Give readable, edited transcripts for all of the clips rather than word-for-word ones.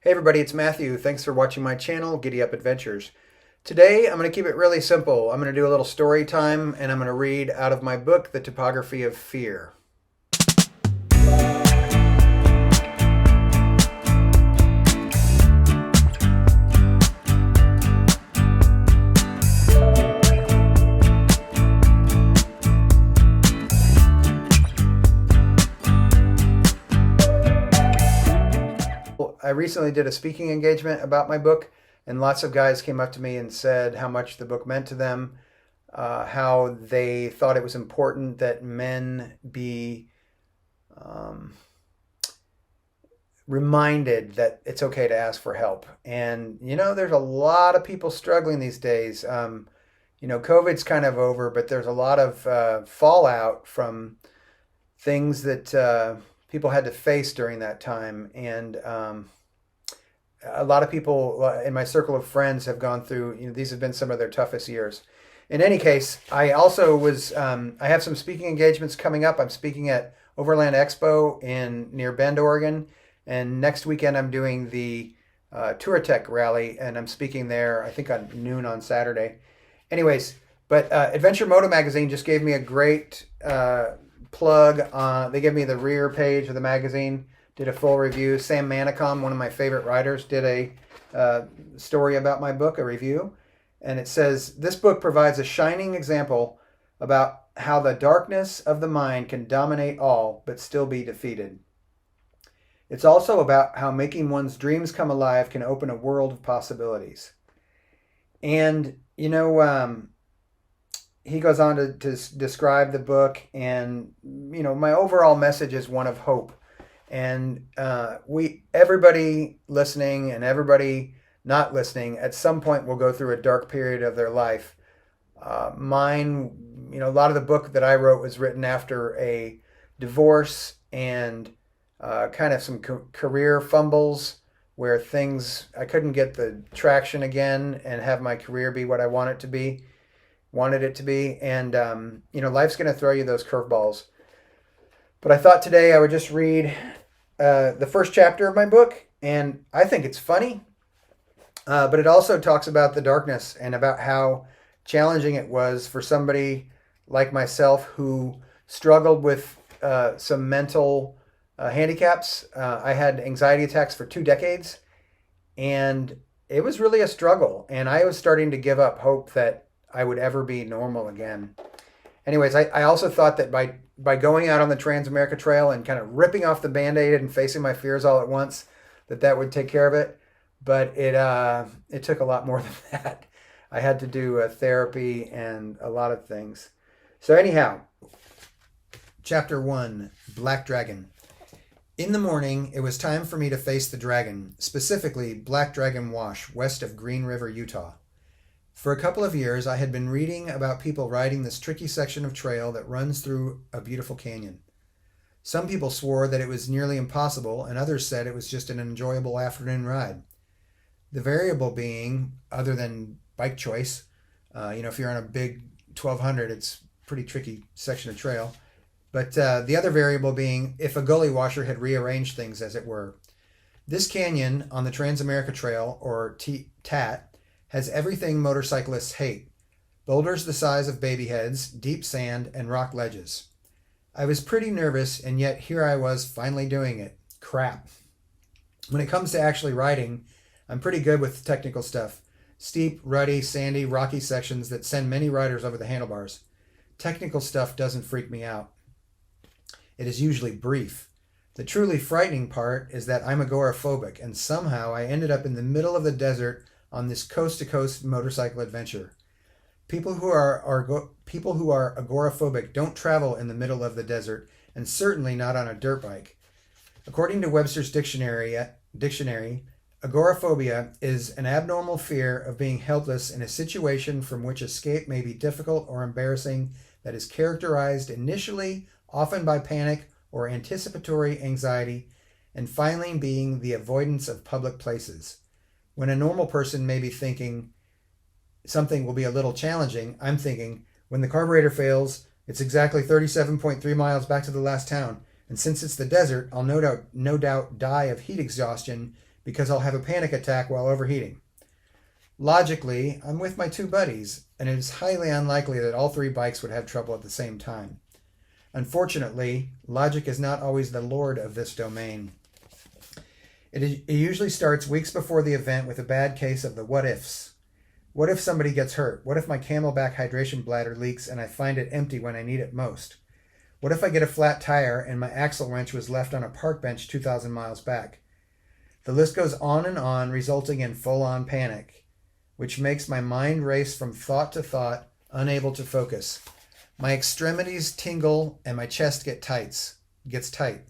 Hey everybody, it's Matthew. Thanks for watching my channel, Giddy Up Adventures. Today I'm going to keep it really simple. I'm going to do a little story time and I'm going to read out of my book, The Topography of Fear. I recently did a speaking engagement about my book, and lots of guys came up to me and said how much the book meant to them, how they thought it was important that men be um, reminded that it's okay to ask for help. And, there's a lot of people struggling these days. COVID's kind of over, but there's a lot of fallout from things that people had to face during that time. And a lot of people in my circle of friends have gone through, these have been some of their toughest years. In any case, I also I have some speaking engagements coming up. I'm speaking at Overland Expo near Bend, Oregon. And next weekend I'm doing the Tour Tech rally, and I'm speaking there, I think on noon on Saturday. Anyways, but Adventure Moto Magazine just gave me a great plug. They gave me the rear page of the magazine, did a full review. Sam Manicom, one of my favorite writers, did a story about my book, a review. And it says, this book provides a shining example about how the darkness of the mind can dominate all but still be defeated. It's also about how making one's dreams come alive can open a world of possibilities. And, he goes on to describe the book, and, my overall message is one of hope. And everybody listening and everybody not listening at some point will go through a dark period of their life. Mine, a lot of the book that I wrote was written after a divorce and kind of some career fumbles where I couldn't get the traction again and have my career be what I wanted it to be. And, life's going to throw you those curveballs. But I thought today I would just read the first chapter of my book, and I think it's funny, but it also talks about the darkness and about how challenging it was for somebody like myself who struggled with some mental handicaps. I had anxiety attacks for 2 decades, and it was really a struggle. And I was starting to give up hope that I would ever be normal again. Anyways, I also thought that by going out on the Trans-America Trail and kind of ripping off the Band-Aid and facing my fears all at once, that would take care of it. But it took a lot more than that. I had to do therapy and a lot of things. So anyhow, Chapter 1, Black Dragon. In the morning, it was time for me to face the dragon, specifically Black Dragon Wash, west of Green River, Utah. For a couple of years, I had been reading about people riding this tricky section of trail that runs through a beautiful canyon. Some people swore that it was nearly impossible, and others said it was just an enjoyable afternoon ride. The variable being, other than bike choice, if you're on a big 1200, it's a pretty tricky section of trail. But the other variable being if a gully washer had rearranged things, as it were. This canyon on the Trans-America Trail, or TAT, has everything motorcyclists hate. Boulders the size of baby heads, deep sand, and rock ledges. I was pretty nervous, and yet here I was finally doing it. Crap. When it comes to actually riding, I'm pretty good with technical stuff. Steep, rutty, sandy, rocky sections that send many riders over the handlebars. Technical stuff doesn't freak me out. It is usually brief. The truly frightening part is that I'm agoraphobic, and somehow I ended up in the middle of the desert on this coast-to-coast motorcycle adventure. People who are agoraphobic don't travel in the middle of the desert, and certainly not on a dirt bike. According to Webster's dictionary, agoraphobia is an abnormal fear of being helpless in a situation from which escape may be difficult or embarrassing that is characterized initially often by panic or anticipatory anxiety, and finally being the avoidance of public places. When a normal person may be thinking something will be a little challenging, I'm thinking, when the carburetor fails, it's exactly 37.3 miles back to the last town, and since it's the desert, I'll no doubt die of heat exhaustion because I'll have a panic attack while overheating. Logically, I'm with my 2 buddies, and it is highly unlikely that all 3 bikes would have trouble at the same time. Unfortunately, logic is not always the lord of this domain. It usually starts weeks before the event with a bad case of the what-ifs. What if somebody gets hurt? What if my Camelback hydration bladder leaks and I find it empty when I need it most? What if I get a flat tire and my axle wrench was left on a park bench 2,000 miles back? The list goes on and on, resulting in full-on panic, which makes my mind race from thought to thought, unable to focus. My extremities tingle and my chest gets tight.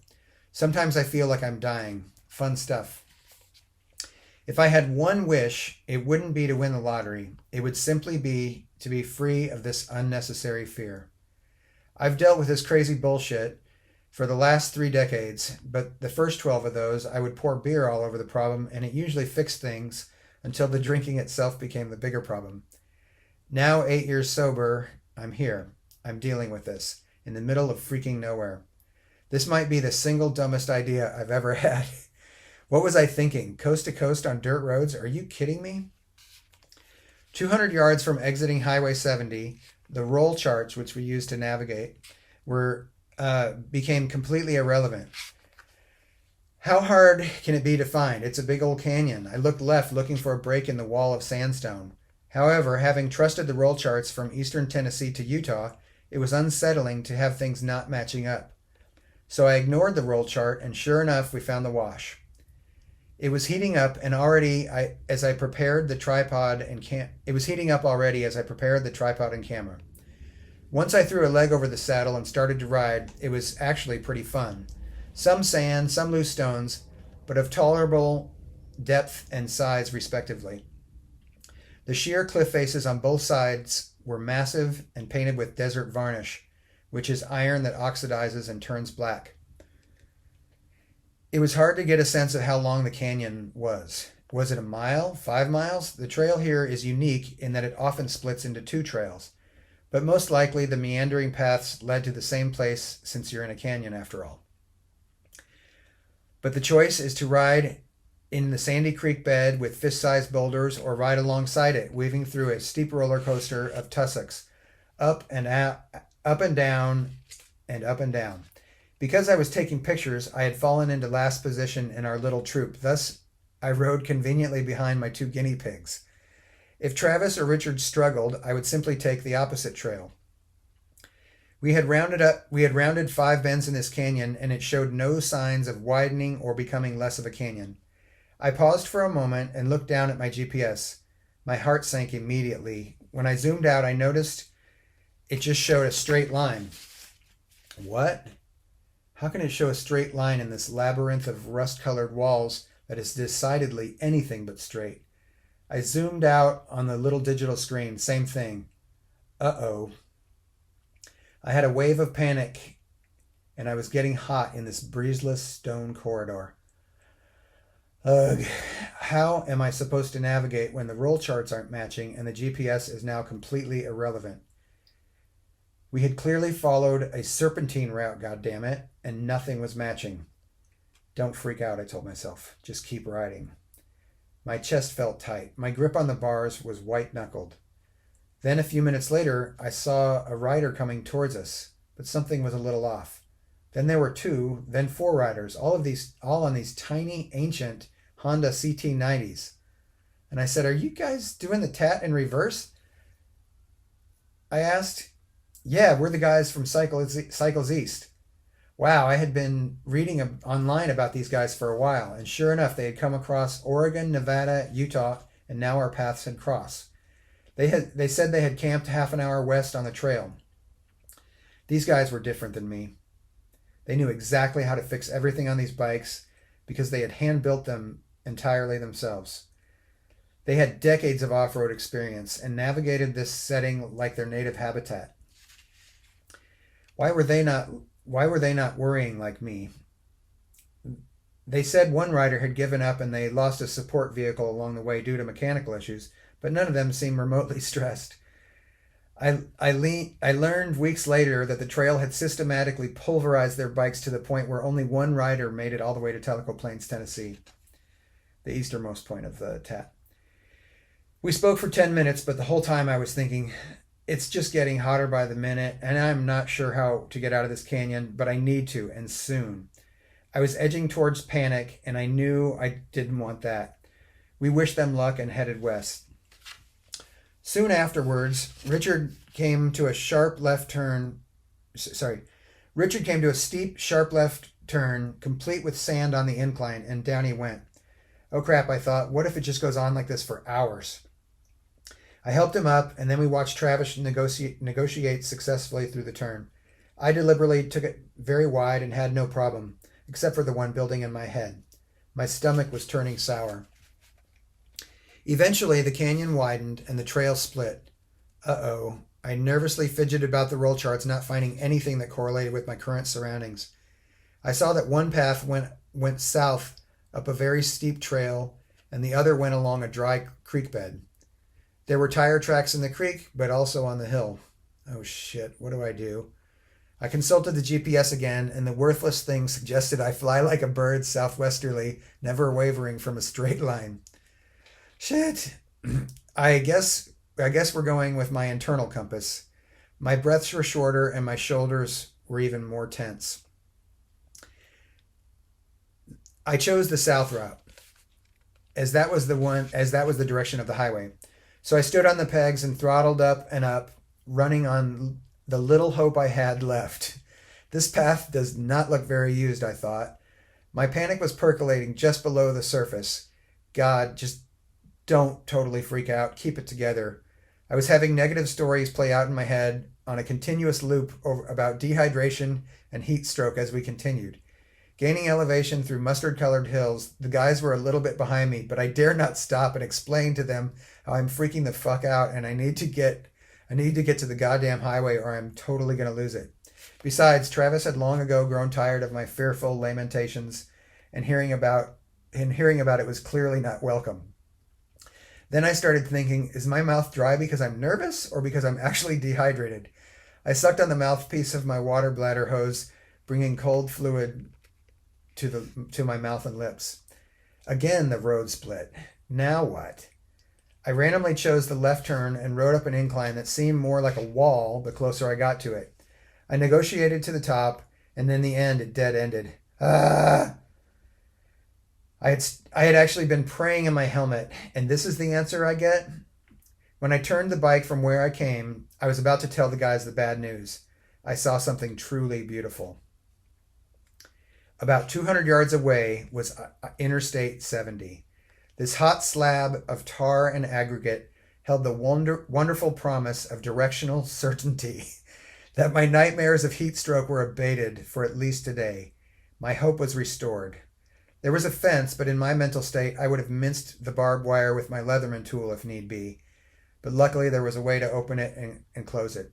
Sometimes I feel like I'm dying. Fun stuff. If I had one wish, it wouldn't be to win the lottery. It would simply be to be free of this unnecessary fear. I've dealt with this crazy bullshit for the last 3 decades, but the first 12 of those, I would pour beer all over the problem, and it usually fixed things until the drinking itself became the bigger problem. Now, 8 years sober, I'm here. I'm dealing with this, in the middle of freaking nowhere. This might be the single dumbest idea I've ever had. What was I thinking? Coast to coast on dirt roads? Are you kidding me? 200 yards from exiting Highway 70, the roll charts, which we used to navigate, became completely irrelevant. How hard can it be to find? It's a big old canyon. I looked left, looking for a break in the wall of sandstone. However, having trusted the roll charts from eastern Tennessee to Utah, it was unsettling to have things not matching up. So I ignored the roll chart, and sure enough, we found the wash. It was heating up, and as I prepared the tripod and camera. Once I threw a leg over the saddle and started to ride, it was actually pretty fun. Some sand, some loose stones, but of tolerable depth and size respectively. The sheer cliff faces on both sides were massive and painted with desert varnish, which is iron that oxidizes and turns black. It was hard to get a sense of how long the canyon was. Was it a mile? 5 miles? The trail here is unique in that it often splits into 2 trails, but most likely the meandering paths led to the same place since you're in a canyon after all. But the choice is to ride in the Sandy Creek bed with fist-sized boulders or ride alongside it, weaving through a steep roller coaster of tussocks, up and down, and up and down. Because I was taking pictures, I had fallen into last position in our little troop. Thus, I rode conveniently behind my 2 guinea pigs. If Travis or Richard struggled, I would simply take the opposite trail. We had rounded 5 bends in this canyon, and it showed no signs of widening or becoming less of a canyon. I paused for a moment and looked down at my GPS. My heart sank immediately. When I zoomed out, I noticed it just showed a straight line. What? How can it show a straight line in this labyrinth of rust-colored walls that is decidedly anything but straight? I zoomed out on the little digital screen. Same thing. Uh-oh. I had a wave of panic, and I was getting hot in this breezeless stone corridor. Ugh. How am I supposed to navigate when the roll charts aren't matching and the GPS is now completely irrelevant? We had clearly followed a serpentine route, goddammit, and nothing was matching. Don't freak out, I told myself. Just keep riding. My chest felt tight. My grip on the bars was white-knuckled. Then a few minutes later, I saw a rider coming towards us, but something was a little off. Then there were 2, then 4 riders, all on these tiny, ancient Honda CT90s. And I said, "Are you guys doing the tat in reverse?" I asked. "Yeah, we're the guys from Cycles East." Wow, I had been reading online about these guys for a while, and sure enough, they had come across Oregon, Nevada, Utah, and now our paths had crossed. They said they had camped half an hour west on the trail. These guys were different than me. They knew exactly how to fix everything on these bikes because they had hand-built them entirely themselves. They had decades of off-road experience and navigated this setting like their native habitat. Why were they not worrying like me? They said one rider had given up and they lost a support vehicle along the way due to mechanical issues, but none of them seemed remotely stressed. I learned weeks later that the trail had systematically pulverized their bikes to the point where only one rider made it all the way to Tellico Plains, Tennessee. the easternmost point of the tap. We spoke for 10 minutes, but the whole time I was thinking, it's just getting hotter by the minute, and I'm not sure how to get out of this canyon, but I need to, and soon. I was edging towards panic, and I knew I didn't want that. We wished them luck and headed west. Soon afterwards, Richard came to a steep, sharp left turn, complete with sand on the incline, and down he went. Oh crap, I thought, what if it just goes on like this for hours? I helped him up, and then we watched Travis negotiate successfully through the turn. I deliberately took it very wide and had no problem, except for the one building in my head. My stomach was turning sour. Eventually, the canyon widened and the trail split. Uh-oh. I nervously fidgeted about the roll charts, not finding anything that correlated with my current surroundings. I saw that one path went south up a very steep trail, and the other went along a dry creek bed. There were tire tracks in the creek, but also on the hill. Oh shit, what do I do? I consulted the GPS again, and the worthless thing suggested I fly like a bird southwesterly, never wavering from a straight line. Shit. I guess we're going with my internal compass. My breaths were shorter, and my shoulders were even more tense. I chose the south route, as that was the direction of the highway. So I stood on the pegs and throttled up and up, running on the little hope I had left. This path does not look very used, I thought. My panic was percolating just below the surface. God, just don't totally freak out. Keep it together. I was having negative stories play out in my head on a continuous loop about dehydration and heat stroke as we continued. Gaining elevation through mustard-colored hills, the guys were a little bit behind me, but I dare not stop and explain to them how I'm freaking the fuck out and I need to get to the goddamn highway or I'm totally going to lose it. Besides, Travis had long ago grown tired of my fearful lamentations, and hearing about it was clearly not welcome. Then I started thinking, is my mouth dry because I'm nervous or because I'm actually dehydrated? I sucked on the mouthpiece of my water bladder hose, bringing cold fluid to my mouth and lips. Again, the road split. Now what? I randomly chose the left turn and rode up an incline that seemed more like a wall the closer I got to it. I negotiated to the top, and in the end it dead-ended. I had actually been praying in my helmet, and this is the answer I get? When I turned the bike from where I came, I was about to tell the guys the bad news. I saw something truly beautiful. About 200 yards away was Interstate 70. This hot slab of tar and aggregate held the wonderful promise of directional certainty that my nightmares of heat stroke were abated for at least today. My hope was restored. There was a fence, but in my mental state, I would have minced the barbed wire with my Leatherman tool if need be. But luckily, there was a way to open it and close it.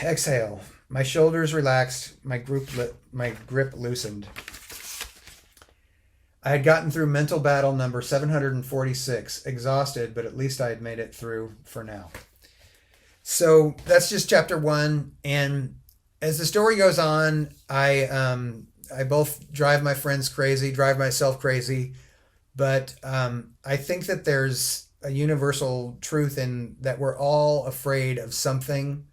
Exhale. My shoulders relaxed, my grip loosened. I had gotten through mental battle number 746, exhausted, but at least I had made it through for now. So that's just chapter 1. And as the story goes on, I both drive my friends crazy, drive myself crazy, but I think that there's a universal truth in that we're all afraid of something.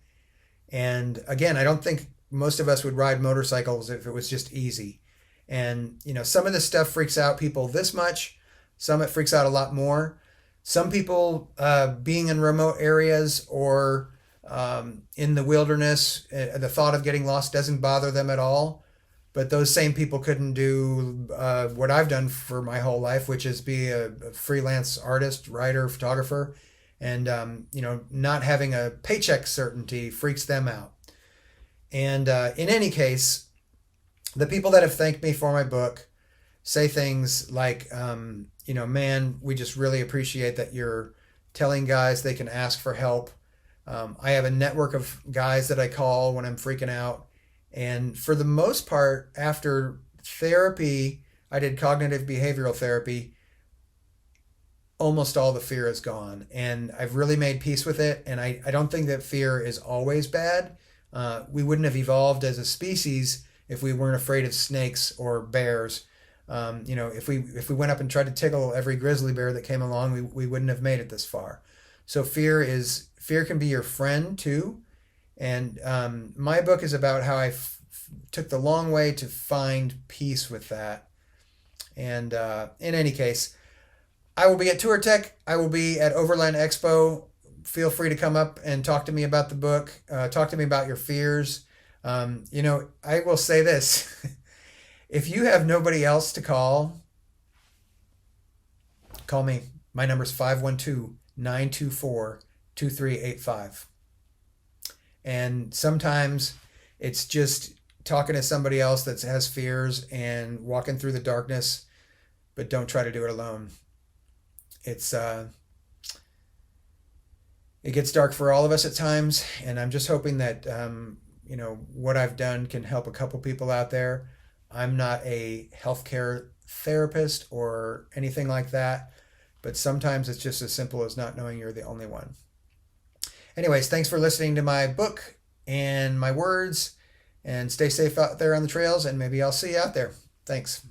And again, I don't think most of us would ride motorcycles if it was just easy. And, some of this stuff freaks out people this much. Some it freaks out a lot more. Some people being in remote areas or in the wilderness, the thought of getting lost doesn't bother them at all. But those same people couldn't do what I've done for my whole life, which is be a freelance artist, writer, photographer. And, not having a paycheck certainty freaks them out. And in any case, the people that have thanked me for my book say things like, man, we just really appreciate that you're telling guys they can ask for help. I have a network of guys that I call when I'm freaking out. And for the most part, after therapy, I did cognitive behavioral therapy, almost all the fear is gone. And I've really made peace with it. And I don't think that fear is always bad. We wouldn't have evolved as a species if we weren't afraid of snakes or bears. If we went up and tried to tickle every grizzly bear that came along, we wouldn't have made it this far. So fear can be your friend too. And my book is about how I took the long way to find peace with that. And in any case, I will be at Tour Tech. I will be at Overland Expo. Feel free to come up and talk to me about the book. Talk to me about your fears. I will say this. If you have nobody else to call me. My number is 512-924-2385. And sometimes it's just talking to somebody else that has fears and walking through the darkness, but don't try to do it alone. It gets dark for all of us at times, and I'm just hoping that what I've done can help a couple people out there. I'm not a healthcare therapist or anything like that, but sometimes it's just as simple as not knowing you're the only one. Anyways, thanks for listening to my book and my words, and stay safe out there on the trails, and maybe I'll see you out there. Thanks.